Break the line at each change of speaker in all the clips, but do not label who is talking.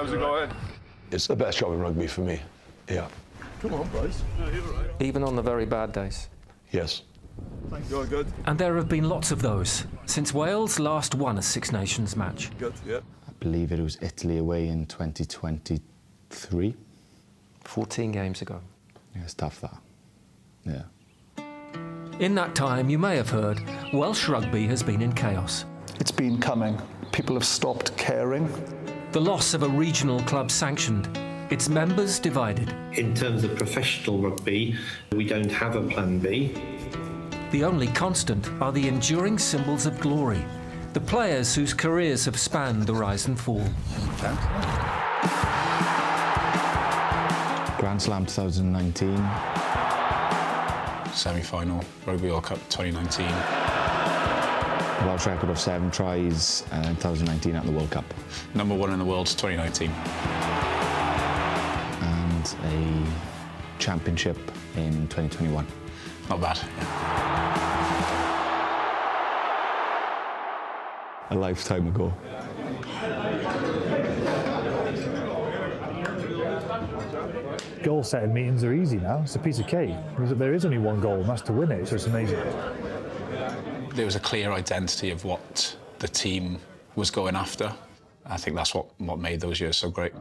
How's it going?
It's the best job in rugby for me, yeah.
Come on, boys. No, you're all right.
Even on the very bad days?
Yes.
Thank God, good.
And there have been lots of those since Wales last won a Six Nations match.
Good, yeah.
I believe it was Italy away in 2023.
14 games ago.
Yeah, it's tough, that. Yeah.
In that time, you may have heard, Welsh rugby has been in chaos.
It's been coming. People have stopped caring.
The loss of a regional club sanctioned, its members divided.
In terms of professional rugby, we don't have a plan B.
The only constant are the enduring symbols of glory, the players whose careers have spanned the rise and fall.
Grand Slam 2019.
Semi-final, Rugby World Cup 2019.
Welsh record of 7 tries in 2019 at the World Cup.
Number 1 in the world 2019.
And a championship in 2021.
Not bad.
A lifetime ago.
Goal-setting meetings are easy now. It's a piece of cake. There is only one goal, and that's to win it, so it's amazing.
There was a clear identity of what the team was going after. I think that's what made those years so great.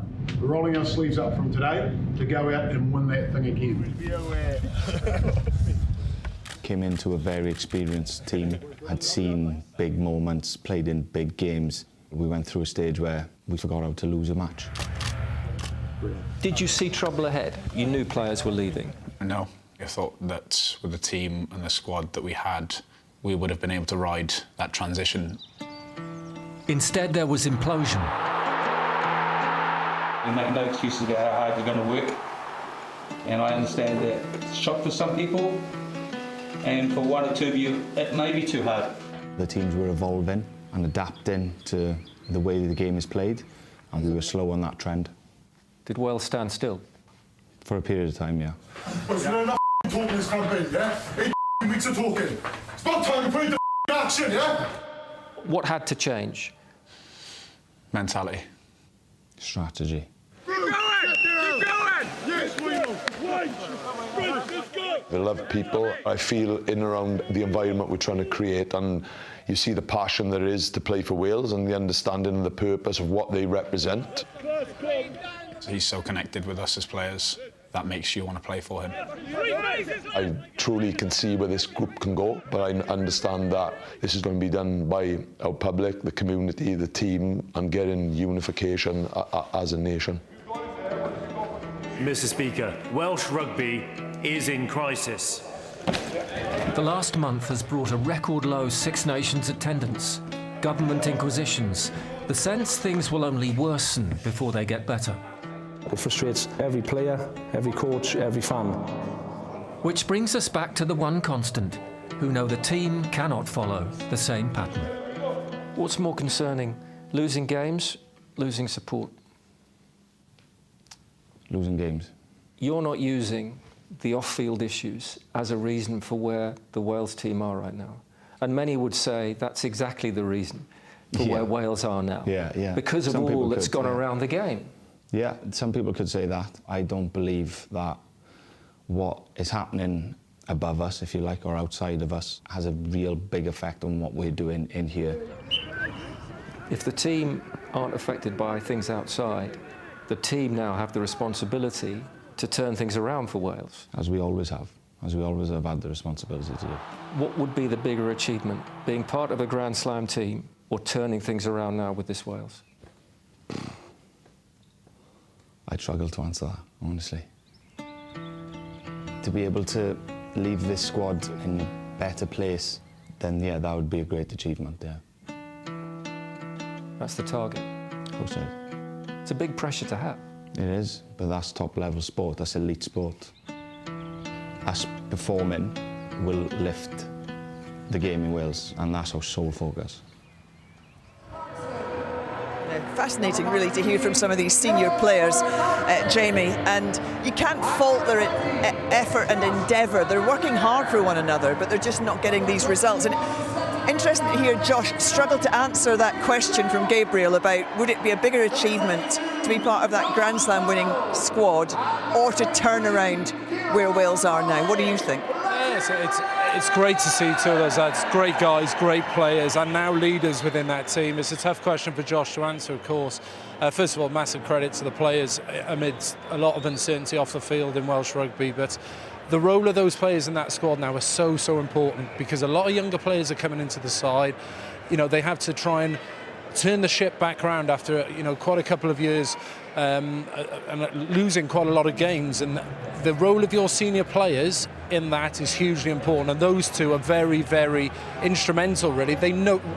We're rolling our sleeves up from today to go out and win that thing again.
Came into a very experienced team, had seen big moments, played in big games. We went through a stage where we forgot how to lose a match.
Did you see trouble ahead? You knew players were leaving.
No, I thought that with the team and the squad that we had, we would have been able to ride that transition.
Instead, there was implosion.
We make no excuses about how hard you're going to work. And I understand that it's a shock for some people, and for one or two of you, it may be too hard.
The teams were evolving and adapting to the way the game is played, and we were slow on that trend.
Did Wales stand still?
For a period of time, yeah.
Well, there's not enough talking this campaign, yeah? 8 weeks of talking. It's about time to put into action, yeah?
What had to change?
Mentality.
Strategy.
Keep going! Keep going! Yes, we know. Let's go!
I love people. I feel in and around the environment we're trying to create, and you see the passion there is to play for Wales and the understanding and the purpose of what they represent.
He's so connected with us as players. That makes you want to play for him.
I truly can see where this group can go, but I understand that this is going to be done by our public, the community, the team, and getting unification as a nation.
Mr. Speaker, Welsh rugby is in crisis.
The last month has brought a record-low Six Nations attendance, government inquisitions, the sense things will only worsen before they get better.
It frustrates every player, every coach, every fan.
Which brings us back to the one constant, who know the team cannot follow the same pattern. What's more concerning, losing games, losing support?
Losing games.
You're not using the off-field issues as a reason for where the Wales team are right now. And many would say that's exactly the reason for where Wales are now.
Yeah.
Because of all that's gone around the game.
Yeah, some people could say that. I don't believe that what is happening above us, if you like, or outside of us, has a real big effect on what we're doing in here.
If the team aren't affected by things outside, the team now have the responsibility to turn things around for Wales.
As we always have had the responsibility to do.
What would be the bigger achievement, being part of a Grand Slam team or turning things around now with this Wales?
I'd struggle to answer that, honestly. To be able to leave this squad in a better place, then yeah, that would be a great achievement, yeah.
That's the target?
Of course it is.
It's a big pressure to have.
It is, but that's top-level sport, that's elite sport. Us performing will lift the game in Wales, and that's our sole focus.
Fascinating, really, to hear from some of these senior players, Jamie, and you can't fault their effort and endeavour. They're working hard for one another, but they're just not getting these results. And Interesting to hear Josh struggle to answer that question from Gabriel about would it be a bigger achievement to be part of that Grand Slam winning squad or to turn around where Wales are now. What do you think?
It's great to see two of those lads, great guys, great players, and now leaders within that team. It's a tough question for Josh to answer, of course. First of all, massive credit to the players amidst a lot of uncertainty off the field in Welsh rugby, but the role of those players in that squad now is so important, because a lot of younger players are coming into the side. You know, they have to try and turn the ship back around after, you know, quite a couple of years and losing quite a lot of games, and the role of your senior players in that is hugely important, and those two are very instrumental, really.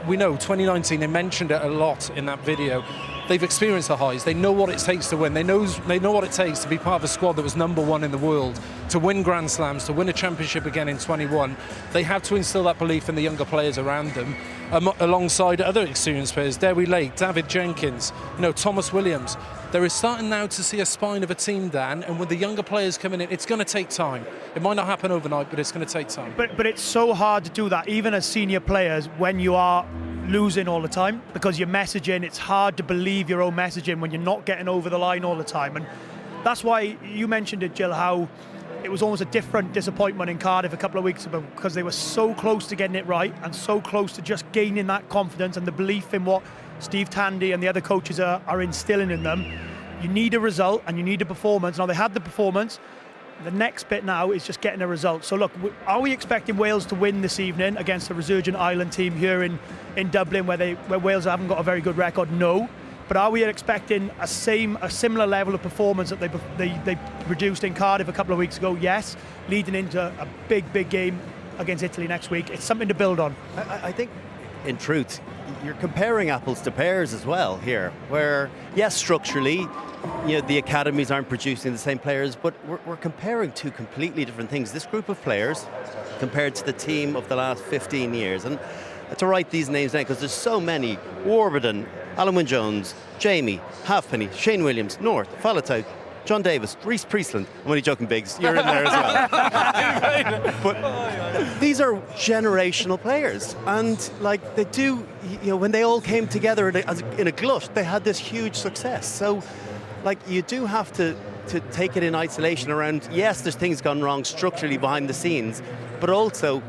We know 2019, they mentioned it a lot in that video. They've experienced the highs. They know what it takes to win. They know what it takes to be part of a squad that was #1 in the world, to win Grand Slams, to win a championship again in 21. They have to instill that belief in the younger players around them, alongside other experienced players. Derry Lake, David Jenkins, you know, Thomas Williams. There is starting now to see a spine of a team, Dan, and with the younger players coming in, it's going to take time. It might not happen overnight, but it's going to take time.
But it's so hard to do that, even as senior players, when you are losing all the time, because your messaging, it's hard to believe your own messaging when you're not getting over the line all the time. And that's why you mentioned it, Jill, how it was almost a different disappointment in Cardiff a couple of weeks ago, because they were so close to getting it right and so close to just gaining that confidence and the belief in what Steve Tandy and the other coaches are instilling in them. You need a result and you need a performance. Now, they had the performance. The next bit now is just getting a result. So look, are we expecting Wales to win this evening against a resurgent island team here in Dublin, where Wales haven't got a very good record? No. But are we expecting a similar level of performance that they produced in Cardiff a couple of weeks ago? Yes. Leading into a big game against Italy next week. It's something to build on.
I think, in truth, you're comparing apples to pears as well here, where, yes, structurally, you know, the academies aren't producing the same players, but we're comparing two completely different things. This group of players compared to the team of the last 15 years. And to write these names down, because there's so many: Warburton, Alan Wynne-Jones, Jamie, Halfpenny, Shane Williams, North, Falatau, John Davis, Reece Priestland. I'm only joking, Biggs, you're in there as well. But these are generational players, and like, they do, you know, when they all came together in a glut, they had this huge success. So like, you do have to take it in isolation around, yes, there's things gone wrong structurally behind the scenes, but also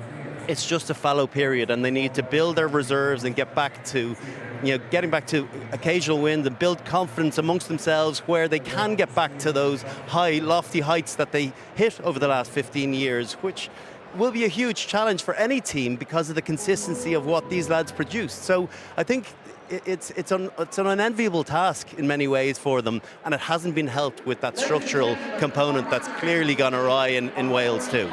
it's just a fallow period, and they need to build their reserves and get back to, you know, getting back to occasional wins and build confidence amongst themselves, where they can get back to those high, lofty heights that they hit over the last 15 years, which will be a huge challenge for any team because of the consistency of what these lads produce. So I think it's an unenviable task in many ways for them, and it hasn't been helped with that structural component that's clearly gone awry in Wales too.